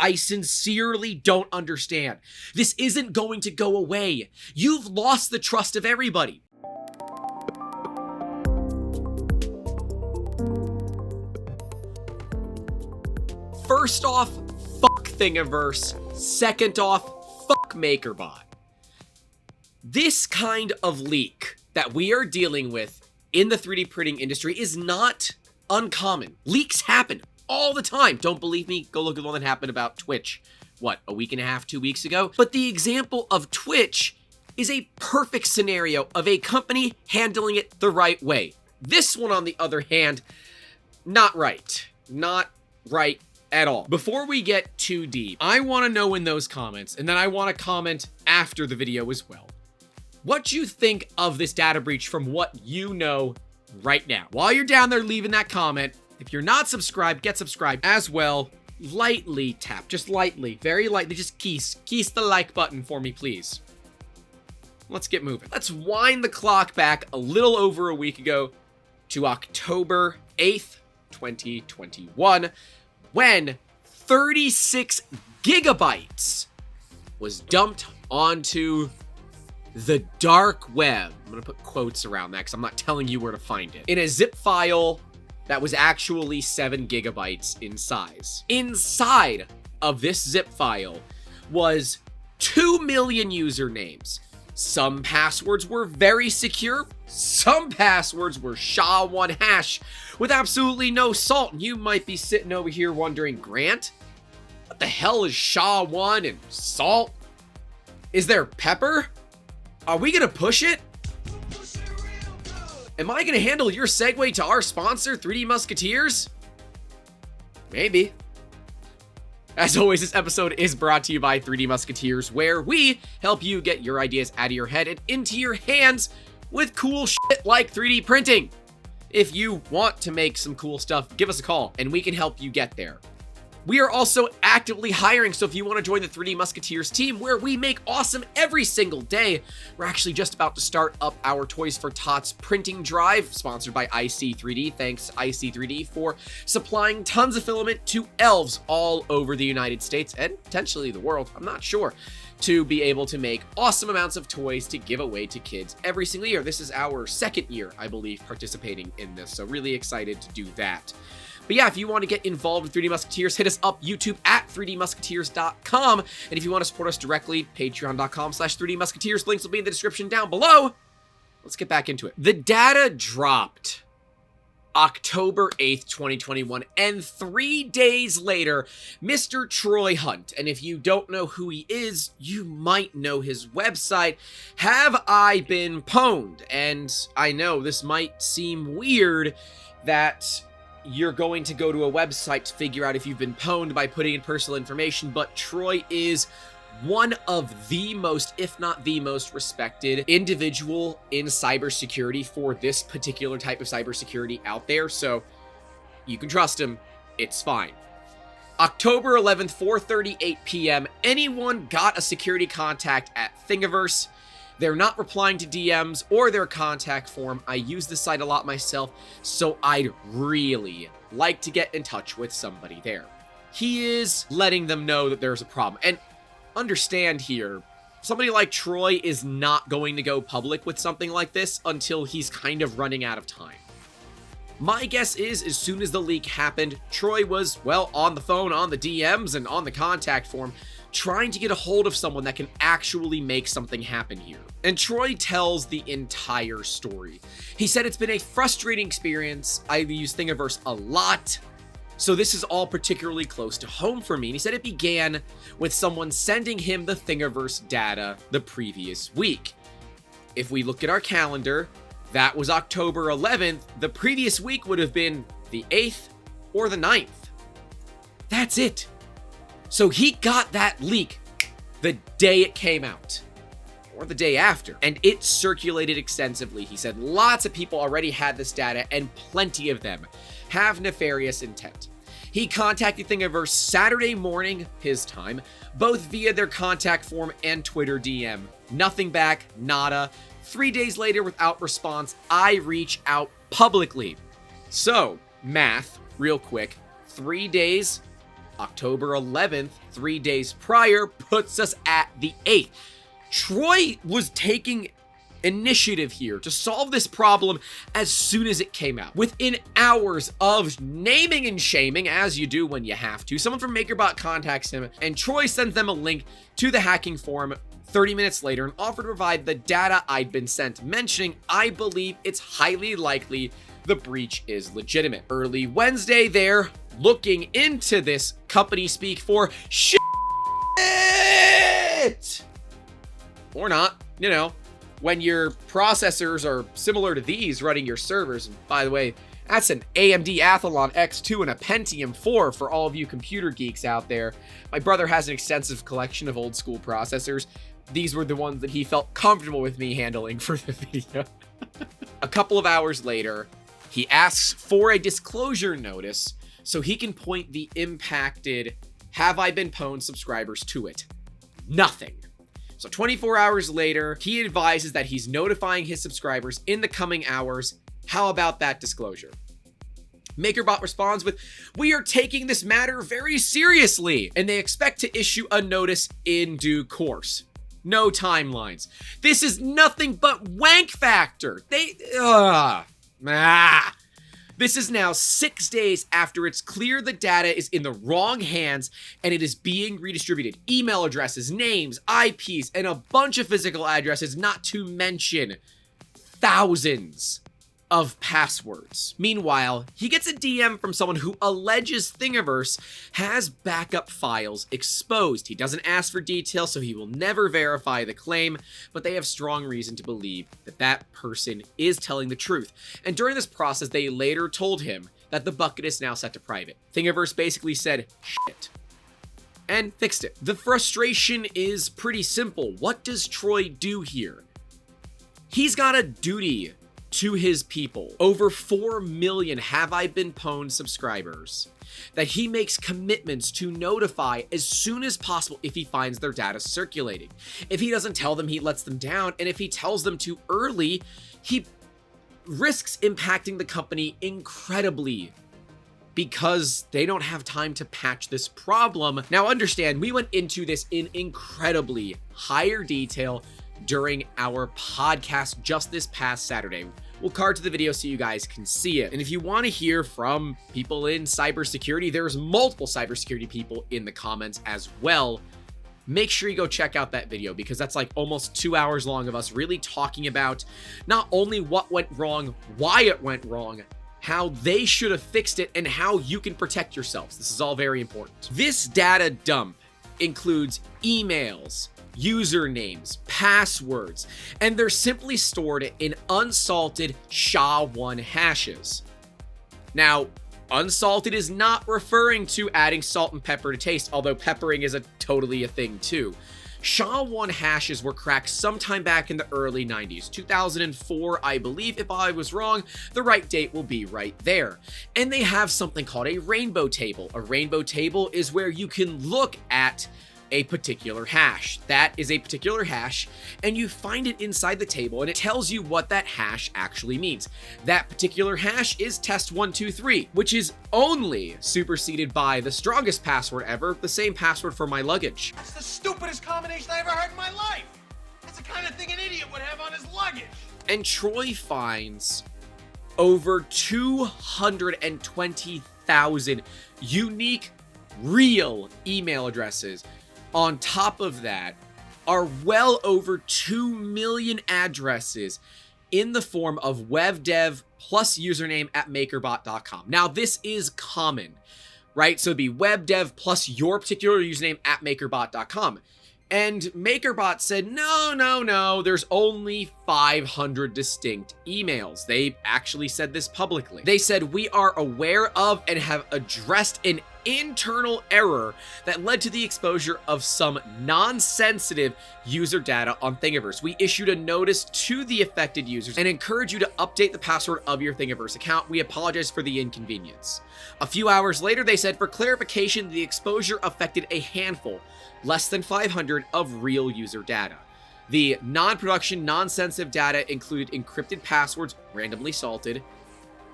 I sincerely don't understand. This isn't going to go away. You've lost the trust of everybody. First off, fuck Thingiverse. Second off, fuck Makerbot. This kind of leak that we are dealing with in the 3D printing industry is not uncommon. Leaks happen all the time. Don't believe me? Go look at the one that happened about Twitch. What, a week and a half, 2 weeks ago? But the example of Twitch is a perfect scenario of a company handling it the right way. This one, on the other hand, not right. Not right at all. Before we get too deep, I want to know in those comments, and then I want to comment after the video as well, what you think of this data breach from what you know right now. While you're down there leaving that comment, if you're not subscribed, get subscribed as well. Lightly tap, just lightly, very lightly, just keys the like button for me, please. Let's get moving. Let's wind the clock back a little over a week ago to October 8th, 2021, when 36 gigabytes was dumped onto the dark web. I'm gonna put quotes around that because I'm not telling you where to find it. In a zip file that was actually 7 gigabytes in size. Inside of this zip file was 2 million usernames. Some passwords were very secure. Some passwords were SHA-1 hash with absolutely no salt. And you might be sitting over here wondering, Grant, what the hell is SHA-1 and salt? Is there pepper? Are we gonna push it? Am I gonna handle your segue to our sponsor, 3D Musketeers? Maybe. As always, this episode is brought to you by 3D Musketeers, where we help you get your ideas out of your head and into your hands with cool shit like 3D printing. If you want to make some cool stuff, give us a call and we can help you get there. We are also actively hiring, so if you want to join the 3D Musketeers team, where we make awesome every single day, we're actually just about to start up our Toys for Tots printing drive, sponsored by IC3D. Thanks, IC3D, for supplying tons of filament to elves all over the United States and potentially the world, I'm not sure, to be able to make awesome amounts of toys to give away to kids every single year. This is our second year, I believe, participating in this, so really excited to do that. But yeah, if you want to get involved with 3D Musketeers, hit us up YouTube at 3dmusketeers.com. And if you want to support us directly, patreon.com/3dmusketeers. Links will be in the description down below. Let's get back into it. The data dropped October 8th, 2021. And 3 days later, Mr. Troy Hunt, and if you don't know who he is, you might know his website, Have I Been Pwned? And I know this might seem weird that you're going to go to a website to figure out if you've been pwned by putting in personal information, but Troy is one of the most, if not the most, respected individual in cybersecurity for this particular type of cybersecurity out there, so you can trust him. It's fine. October 11th, 4:38 p.m., anyone got a security contact at Thingiverse. They're not replying to DMs or their contact form. I use the site a lot myself, so I'd really like to get in touch with somebody there. He is letting them know that there's a problem. And understand here, somebody like Troy is not going to go public with something like this until he's kind of running out of time. My guess is, as soon as the leak happened, Troy was, well, on the phone, on the DMs, and on the contact form, trying to get a hold of someone that can actually make something happen here. And Troy tells the entire story. He said, it's been a frustrating experience. I use Thingiverse a lot, so this is all particularly close to home for me. And he said it began with someone sending him the Thingiverse data the previous week. If we look at our calendar, that was October 11th. The previous week would have been the 8th or the 9th. That's it. So he got that leak the day it came out, or the day after, and it circulated extensively. He said lots of people already had this data, and plenty of them have nefarious intent. He contacted Thingiverse Saturday morning, his time, both via their contact form and Twitter DM. Nothing back, nada. 3 days later, without response, I reach out publicly. So, math, real quick, 3 days October 11th, 3 days prior, puts us at the 8th. Troy was taking initiative here to solve this problem as soon as it came out. Within hours of naming and shaming, as you do when you have to, someone from Makerbot contacts him, and Troy sends them a link to the hacking forum 30 minutes later and offered to provide the data I'd been sent, mentioning, "I believe it's highly likely the breach is legitimate." Early Wednesday, they're looking into this company speak for shit. Or not, you know, when your processors are similar to these running your servers. And by the way, that's an AMD Athlon X2 and a Pentium 4 for all of you computer geeks out there. My brother has an extensive collection of old school processors. These were the ones that he felt comfortable with me handling for the video. A couple of hours later, he asks for a disclosure notice so he can point the impacted Have I Been Pwned subscribers to it. Nothing. So 24 hours later, he advises that he's notifying his subscribers in the coming hours. How about that disclosure? Makerbot responds with, "We are taking this matter very seriously, and they expect to issue a notice in due course." No timelines. This is nothing but wank factor. This is now 6 days after it's clear the data is in the wrong hands and it is being redistributed. Email addresses, names, IPs, and a bunch of physical addresses, not to mention thousands of passwords. Meanwhile, he gets a DM from someone who alleges Thingiverse has backup files exposed. He doesn't ask for details, so he will never verify the claim, but they have strong reason to believe that that person is telling the truth. And during this process, they later told him that the bucket is now set to private. Thingiverse basically said, "Shit," and fixed it. The frustration is pretty simple. What does Troy do here? He's got a duty to his people, over 4 million Have I Been Pwned subscribers, that he makes commitments to notify as soon as possible if he finds their data circulating. If he doesn't tell them, he lets them down, and if he tells them too early, he risks impacting the company incredibly because they don't have time to patch this problem. Now understand, we went into this in incredibly higher detail during our podcast just this past Saturday. We'll card to the video so you guys can see it. And if you want to hear from people in cybersecurity, there's multiple cybersecurity people in the comments as well. Make sure you go check out that video because that's like almost 2 hours long of us really talking about not only what went wrong, why it went wrong, how they should have fixed it, and how you can protect yourselves. This is all very important. This data dump includes emails, usernames, passwords, and they're simply stored in unsalted SHA-1 hashes. Now, unsalted is not referring to adding salt and pepper to taste, although peppering is totally a thing too. SHA-1 hashes were cracked sometime back in the early 90s, 2004, I believe. If I was wrong, the right date will be right there. And they have something called a rainbow table. A rainbow table is where you can look at a particular hash. That is a particular hash, and you find it inside the table, and it tells you what that hash actually means. That particular hash is test123, which is only superseded by the strongest password ever, the same password for my luggage. That's the stupidest combination I ever heard in my life. That's the kind of thing an idiot would have on his luggage. And Troy finds over 220,000 unique, real email addresses. On top of that are well over 2 million addresses in the form of webdev plus username at makerbot.com. Now, this is common, right? So it'd be webdev plus your particular username at makerbot.com. And Makerbot said, no, there's only 500 distinct emails. They actually said this publicly. They said, "We are aware of and have addressed an internal error that led to the exposure of some non-sensitive user data on Thingiverse. We issued a notice to the affected users and encourage you to update the password of your Thingiverse account. We apologize for the inconvenience." A few hours later, they said, "For clarification, the exposure affected a handful, less than 500, of real user data. The non-production, non-sensitive data included encrypted passwords, randomly salted,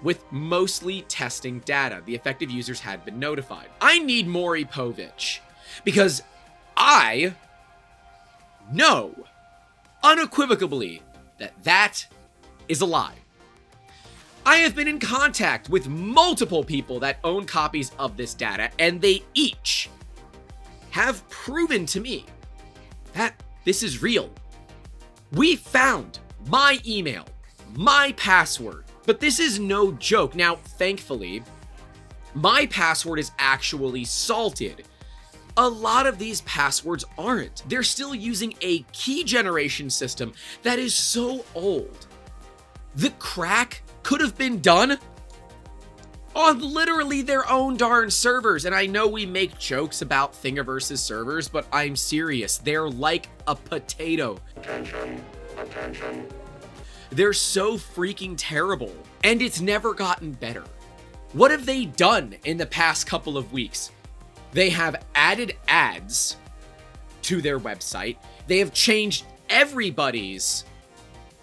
with mostly testing data. The affected users had been notified. I need Maury Povich because I know unequivocally that that is a lie. I have been in contact with multiple people that own copies of this data, and they each have proven to me that this is real. We found my email, my password, but this is no joke. Now, thankfully, my password is actually salted. A lot of these passwords aren't. They're still using a key generation system that is so old. The crack could have been done on literally their own darn servers. And I know we make jokes about Thingiverse's servers, but I'm serious. They're like a potato. Attention. They're so freaking terrible, and it's never gotten better. What have they done in the past couple of weeks? They have added ads to their website. They have changed everybody's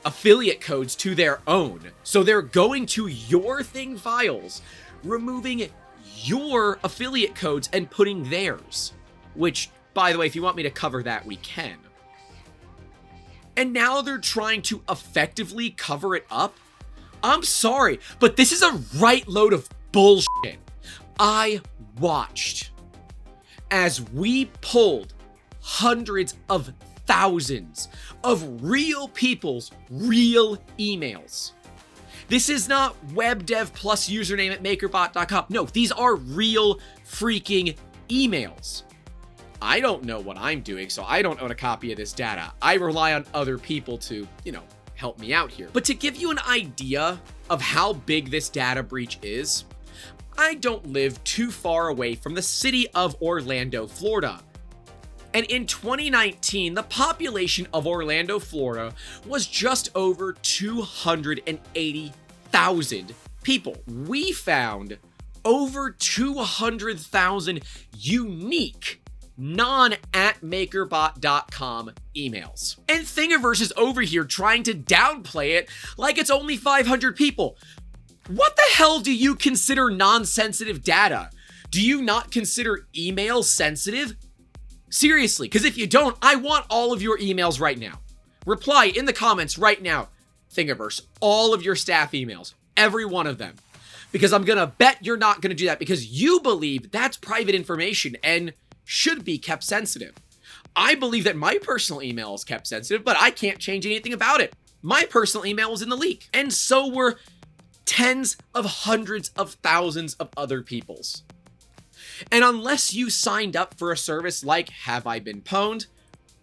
affiliate codes to their own. So they're going to your thing files, removing your affiliate codes and putting theirs. Which, by the way, if you want me to cover that, we can. And now they're trying to effectively cover it up? I'm sorry, but this is a right load of bullshit. I watched as we pulled hundreds of thousands of real people's real emails. This is not web dev plus username at makerbot.com. No, these are real freaking emails. I don't know what I'm doing, so I don't own a copy of this data. I rely on other people to, help me out here. But to give you an idea of how big this data breach is, I don't live too far away from the city of Orlando, Florida. And in 2019, the population of Orlando, Florida was just over 280,000 people. We found over 200,000 unique non@makerbot.com emails. And Thingiverse is over here trying to downplay it like it's only 500 people. What the hell do you consider non-sensitive data? Do you not consider email sensitive? Seriously, because if you don't, I want all of your emails right now. Reply in the comments right now, Thingiverse, all of your staff emails, every one of them. Because I'm gonna bet you're not gonna do that because you believe that's private information and should be kept sensitive. I believe that my personal email is kept sensitive, but I can't change anything about it. My personal email was in the leak, and so were tens of hundreds of thousands of other people's. And unless you signed up for a service like Have I Been Pwned,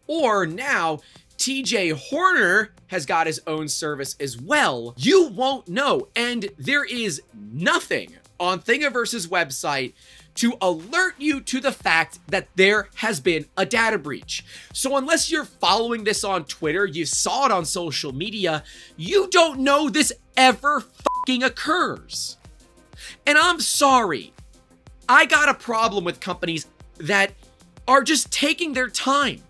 or now TJ Horner has got his own service as well, you won't know. And there is nothing on Thingiverse's website to alert you to the fact that there has been a data breach. So unless you're following this on Twitter, you saw it on social media, you don't know this ever fucking occurs. And I'm sorry. I got a problem with companies that are just taking their time.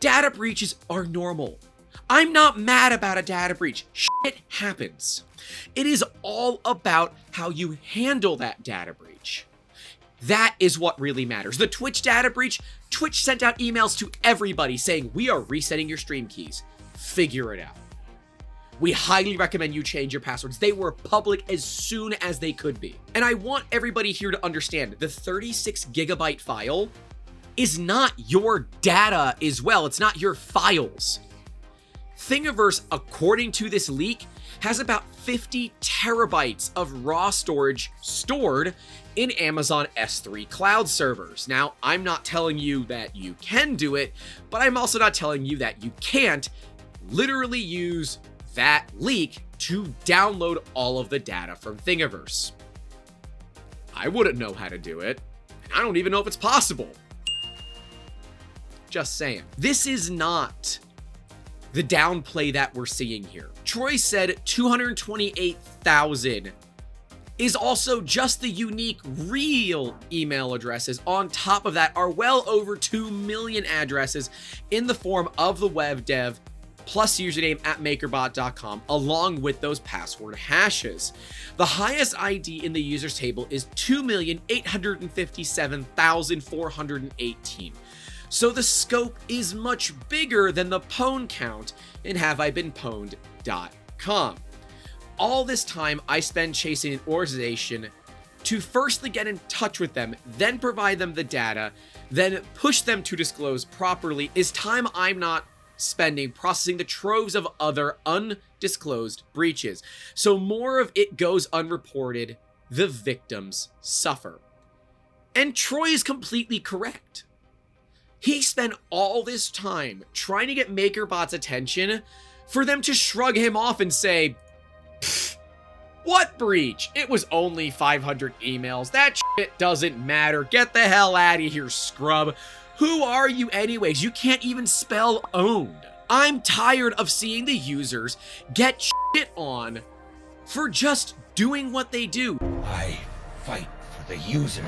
Data breaches are normal. I'm not mad about a data breach. Shit happens. It is all about how you handle that data breach. That is what really matters. The Twitch data breach, Twitch sent out emails to everybody saying, we are resetting your stream keys. Figure it out. We highly recommend you change your passwords. They were public as soon as they could be. And I want everybody here to understand the 36 gigabyte file is not your data as well. It's not your files. Thingiverse, according to this leak, has about 50 terabytes of raw storage stored in Amazon S3 cloud servers. Now, I'm not telling you that you can do it, but I'm also not telling you that you can't literally use that leak to download all of the data from Thingiverse. I wouldn't know how to do it, and I don't even know if it's possible. Just saying. This is not the downplay that we're seeing here. Troy said 228,000 is also just the unique real email addresses. On top of that are well over 2 million addresses in the form of the web dev plus username at makerbot.com along with those password hashes. The highest ID in the users table is 2,857,418. So the scope is much bigger than the pwn count in haveibeenpwned.com. All this time I spend chasing an organization to firstly get in touch with them, then provide them the data, then push them to disclose properly is time I'm not spending processing the troves of other undisclosed breaches. So more of it goes unreported, the victims suffer. And Troy is completely correct. He spent all this time trying to get Makerbot's attention for them to shrug him off and say, what breach? It was only 500 emails. That shit doesn't matter. Get the hell out of here, scrub. Who are you anyways? You can't even spell owned. I'm tired of seeing the users get shit on for just doing what they do. I fight for the users.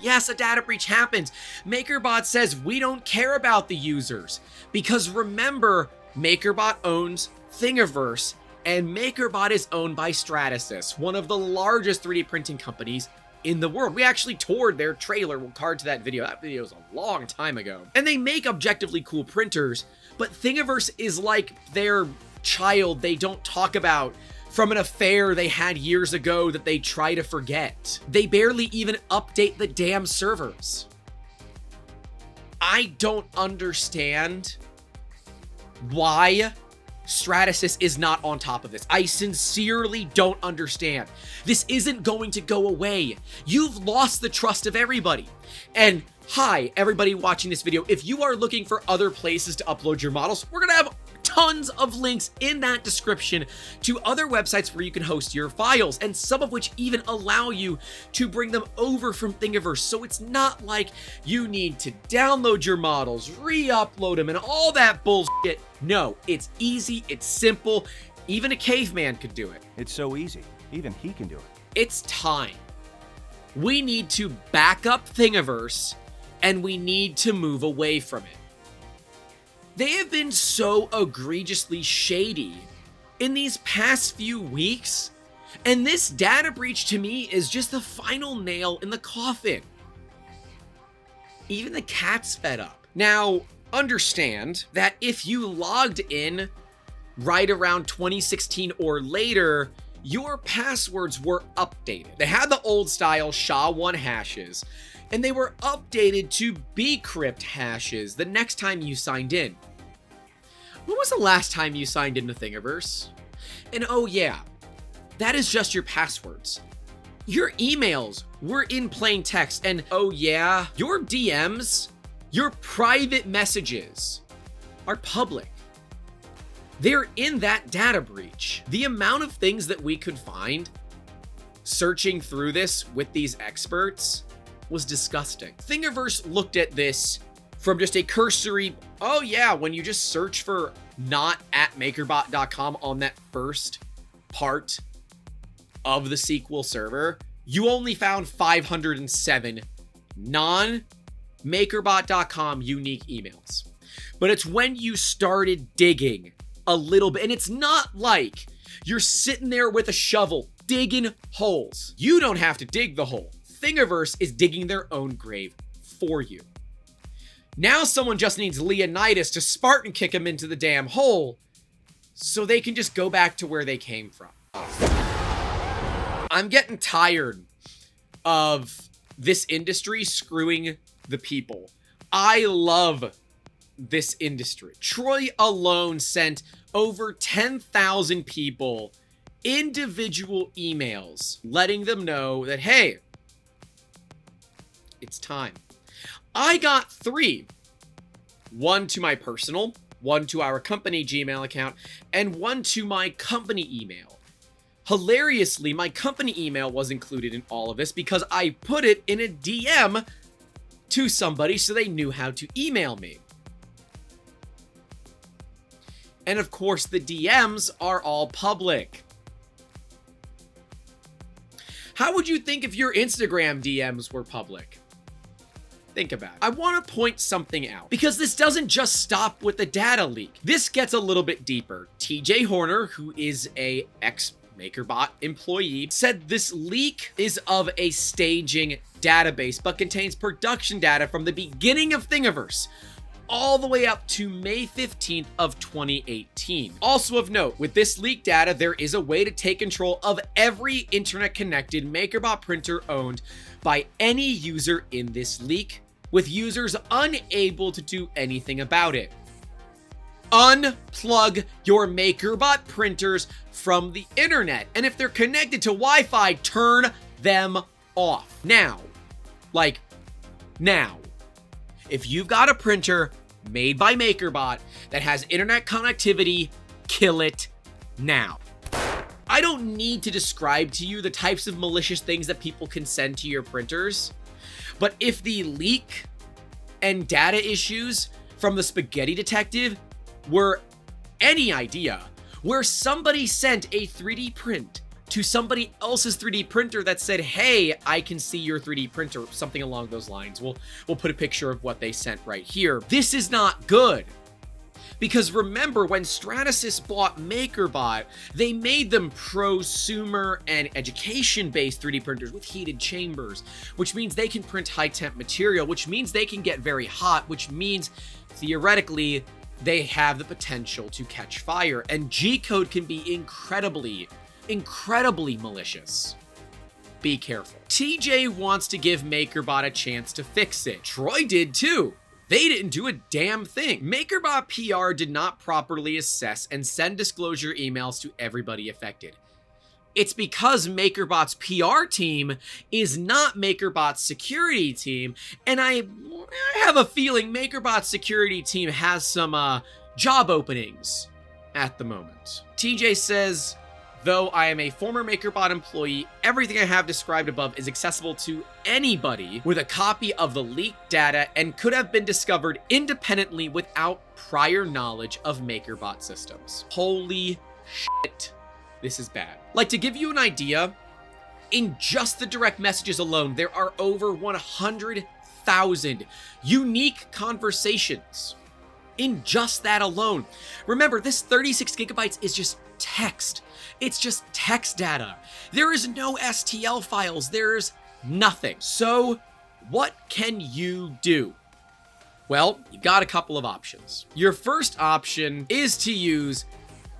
Yes, a data breach happens. Makerbot says we don't care about the users. Because remember, Makerbot owns Thingiverse, and Makerbot is owned by Stratasys, one of the largest 3D printing companies in the world. We actually toured their trailer. We'll card to that video. That video was a long time ago. And they make objectively cool printers, but Thingiverse is like their child they don't talk about from an affair they had years ago that they try to forget. They barely even update the damn servers. I don't understand why Stratasys is not on top of this. I sincerely don't understand. This isn't going to go away. You've lost the trust of everybody. And hi, everybody watching this video. If you are looking for other places to upload your models, we're gonna have tons of links in that description to other websites where you can host your files, and some of which even allow you to bring them over from Thingiverse. So it's not like you need to download your models, re-upload them, and all that bullshit. No, it's easy, it's simple. Even a caveman could do it. It's so easy. Even he can do it. It's time. We need to back up Thingiverse, and we need to move away from it. They have been so egregiously shady in these past few weeks, and this data breach to me is just the final nail in the coffin. Even the cat's fed up. Now, understand that if you logged in right around 2016 or later, your passwords were updated. They had the old style SHA-1 hashes, and they were updated to bcrypt hashes the next time you signed in. When was the last time you signed into Thingiverse? And oh yeah, that is just your passwords. Your emails were in plain text, and oh yeah, your DMs, your private messages are public. They're in that data breach. The amount of things that we could find searching through this with these experts was disgusting. Thingiverse looked at this from just a cursory, oh yeah, when you just search for not at makerbot.com on that first part of the SQL server, you only found 507 non-makerbot.com unique emails. But it's when you started digging a little bit, and it's not like you're sitting there with a shovel digging holes. You don't have to dig the hole. Thingiverse is digging their own grave for you. Now someone just needs Leonidas to Spartan kick him into the damn hole so they can just go back to where they came from. I'm getting tired of this industry screwing the people. I love this industry. Troy alone sent over 10,000 people individual emails letting them know that, hey, it's time. I got 3. 1 to my personal, 1 to our company Gmail account, and 1 to my company email. Hilariously, my company email was included in all of this because I put it in a DM to somebody so they knew how to email me. And of course, the DMs are all public. How would you think if your Instagram DMs were public? Think about it. I want to point something out because this doesn't just stop with the data leak. This gets a little bit deeper. TJ Horner, who is a ex-Makerbot employee, said this leak is of a staging database, but contains production data from the beginning of Thingiverse all the way up to May 15th of 2018. Also of note, with this leaked data, there is a way to take control of every internet-connected Makerbot printer owned by any user in this leak, with users unable to do anything about it. Unplug your Makerbot printers from the internet, and if they're connected to Wi-Fi, turn them off. Now. Like, now. If you've got a printer made by Makerbot that has internet connectivity, kill it now. I don't need to describe to you the types of malicious things that people can send to your printers, but if the leak and data issues from the Spaghetti Detective were any idea, where somebody sent a 3D print to somebody else's 3D printer that said, hey, I can see your 3D printer, something along those lines. We'll put a picture of what they sent right here. This is not good. Because remember, when Stratasys bought Makerbot, they made them prosumer and education-based 3D printers with heated chambers, which means they can print high-temp material, which means they can get very hot, which means, theoretically, they have the potential to catch fire. And G-code can be incredibly malicious. Be careful. TJ wants to give Makerbot a chance to fix it. Troy did too. They didn't do a damn thing. Makerbot PR did not properly assess and send disclosure emails to everybody affected. It's because Makerbot's PR team is not Makerbot's security team, and I have a feeling Makerbot's security team has some job openings at the moment. TJ says, though I am a former Makerbot employee, everything I have described above is accessible to anybody with a copy of the leaked data and could have been discovered independently without prior knowledge of Makerbot systems. Holy shit. This is bad. Like, to give you an idea, in just the direct messages alone, there are over 100,000 unique conversations. In just that alone. Remember, this 36 gigabytes is just text. It's just text data. There is no STL files. There's nothing. So what can you do? Well, you got a couple of options. Your first option is to use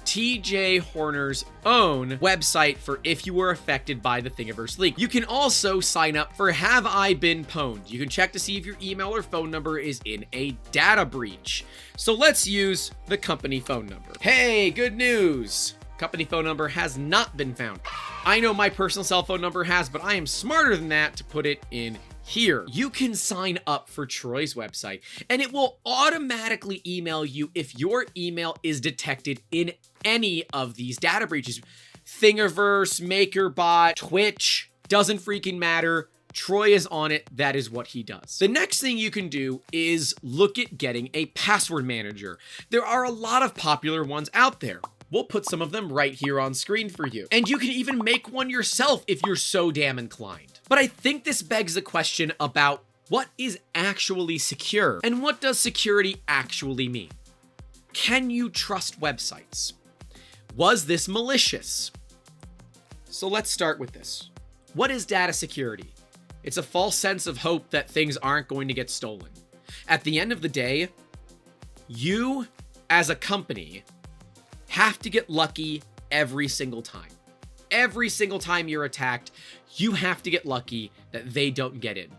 TJ Horner's own website for if you were affected by the Thingiverse leak. You can also sign up for Have I Been Pwned. You can check to see if your email or phone number is in a data breach. So let's use the company phone number. Hey, good news. Company phone number has not been found. I know my personal cell phone number has, but I am smarter than that to put it in here. You can sign up for Troy's website, and it will automatically email you if your email is detected in any of these data breaches. Thingiverse, Makerbot, Twitch, doesn't freaking matter. Troy is on it. That is what he does. The next thing you can do is look at getting a password manager. There are a lot of popular ones out there. We'll put some of them right here on screen for you. And you can even make one yourself if you're so damn inclined. But I think this begs the question about what is actually secure and what does security actually mean? Can you trust websites? Was this malicious? So let's start with this. What is data security? It's a false sense of hope that things aren't going to get stolen. At the end of the day, you as a company have to get lucky every single time. Every single time you're attacked, you have to get lucky that they don't get in.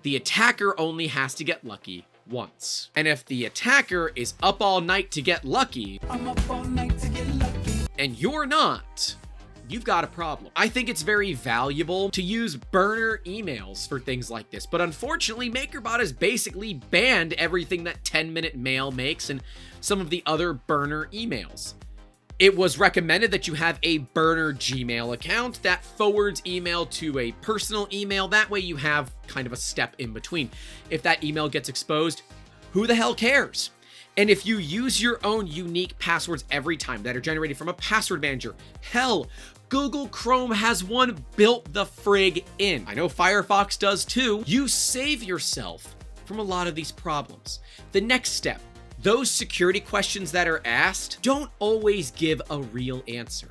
The attacker only has to get lucky once. And if the attacker is up all night to get lucky, I'm up all night to get lucky, and you're not, you've got a problem. I think it's very valuable to use burner emails for things like this, but unfortunately, Makerbot has basically banned everything that 10-minute mail makes and some of the other burner emails. It was recommended that you have a burner Gmail account that forwards email to a personal email. That way you have kind of a step in between. If that email gets exposed, who the hell cares? And if you use your own unique passwords every time that are generated from a password manager, hell, Google Chrome has one built the frig in. I know Firefox does too. You save yourself from a lot of these problems. The next step, those security questions that are asked don't always give a real answer.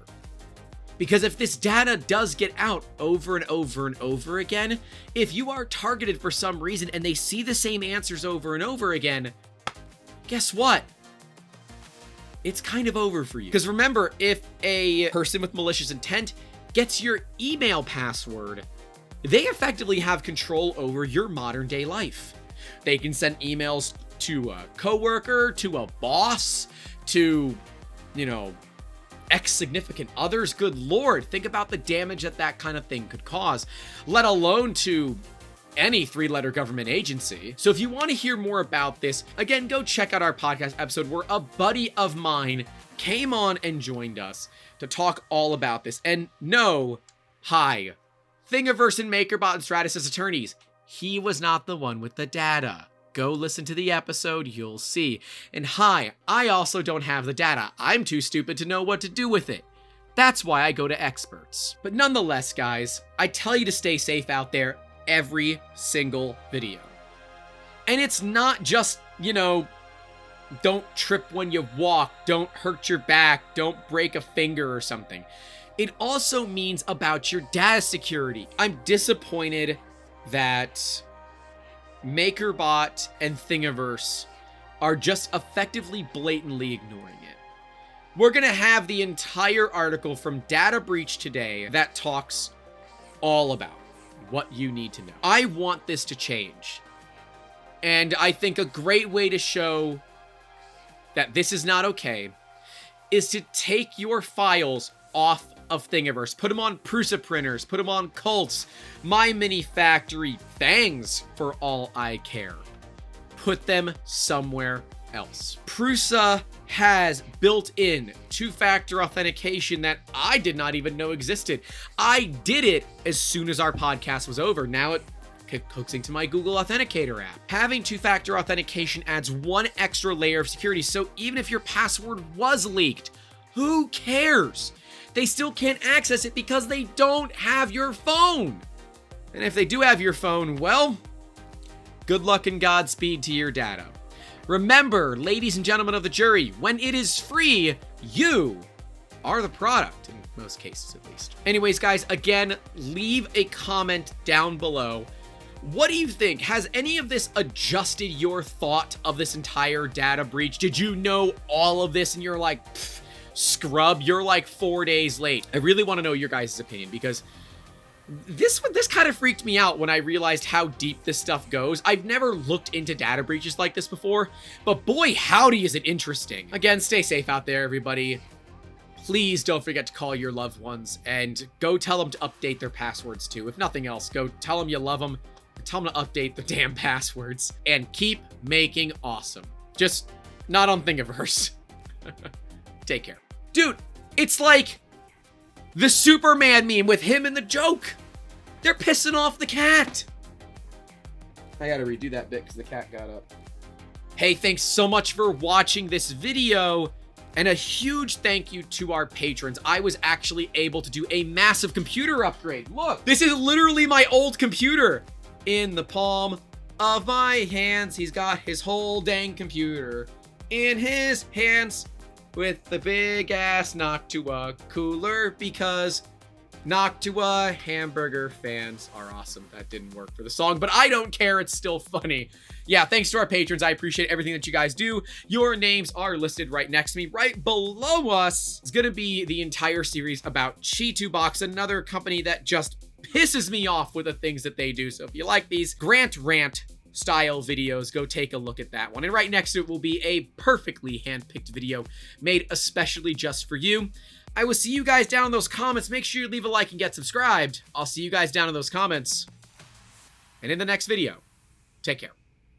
Because if this data does get out over and over and over again, if you are targeted for some reason and they see the same answers over and over again, guess what? It's kind of over for you. Because remember, if a person with malicious intent gets your email password, they effectively have control over your modern day life. They can send emails to a coworker, to a boss, to, ex-significant others. Good Lord, think about the damage that kind of thing could cause, let alone to any 3-letter government agency. So if you want to hear more about this, again, go check out our podcast episode where a buddy of mine came on and joined us to talk all about this. And no, hi, Thingiverse and Makerbot and Stratus as attorneys, he was not the one with the data. Go listen to the episode, you'll see. And hi, I also don't have the data. I'm too stupid to know what to do with it. That's why I go to experts. But nonetheless, guys, I tell you to stay safe out there every single video. And it's not just, don't trip when you walk, don't hurt your back, don't break a finger or something. It also means about your data security. I'm disappointed that Makerbot and Thingiverse are just effectively blatantly ignoring it. We're gonna have the entire article from Data Breach Today that talks all about what you need to know. I want this to change. And I think a great way to show that this is not okay is to take your files off of Thingiverse. Put them on Prusa printers, put them on Cults, My Mini Factory, Fangs for all I care. Put them somewhere else. Prusa has built-in two-factor authentication that I did not even know existed. I did it as soon as our podcast was over. Now it hooks into my Google Authenticator app. Having two-factor authentication adds one extra layer of security, so even if your password was leaked, who cares? They still can't access it because they don't have your phone. And if they do have your phone, well, good luck and Godspeed to your data. Remember, ladies and gentlemen of the jury, when it is free, you are the product, in most cases at least. Anyways, guys, again, leave a comment down below. What do you think? Has any of this adjusted your thought of this entire data breach? Did you know all of this and you're like, scrub, you're like 4 days late? I really want to know your guys' opinion, because this kind of freaked me out when I realized how deep this stuff goes. I've never looked into data breaches like this before, but boy, howdy is it interesting. Again, stay safe out there, everybody. Please don't forget to call your loved ones and go tell them to update their passwords too. If nothing else, go tell them you love them. Tell them to update the damn passwords and keep making awesome. Just not on Thingiverse. Take care. Dude, it's like the Superman meme with him and the joke. They're pissing off the cat. I gotta redo that bit because the cat got up. Hey, thanks so much for watching this video. And a huge thank you to our patrons. I was actually able to do a massive computer upgrade. Look, this is literally my old computer. In the palm of my hands, he's got his whole dang computer in his hands with the big ass Noctua cooler, because Noctua hamburger fans are awesome. That didn't work for the song, but I don't care. It's still funny. Yeah, thanks to our patrons. I appreciate everything that you guys do. Your names are listed right next to me. Right below us, it's going to be the entire series about Chi2Box, another company that just pisses me off with the things that they do. So if you like these Grant Rant style videos, go take a look at that one. And right next to it will be a perfectly handpicked video made especially just for you. I will see you guys down in those comments. Make sure you leave a like and get subscribed. I'll see you guys down in those comments and in the next video. Take care.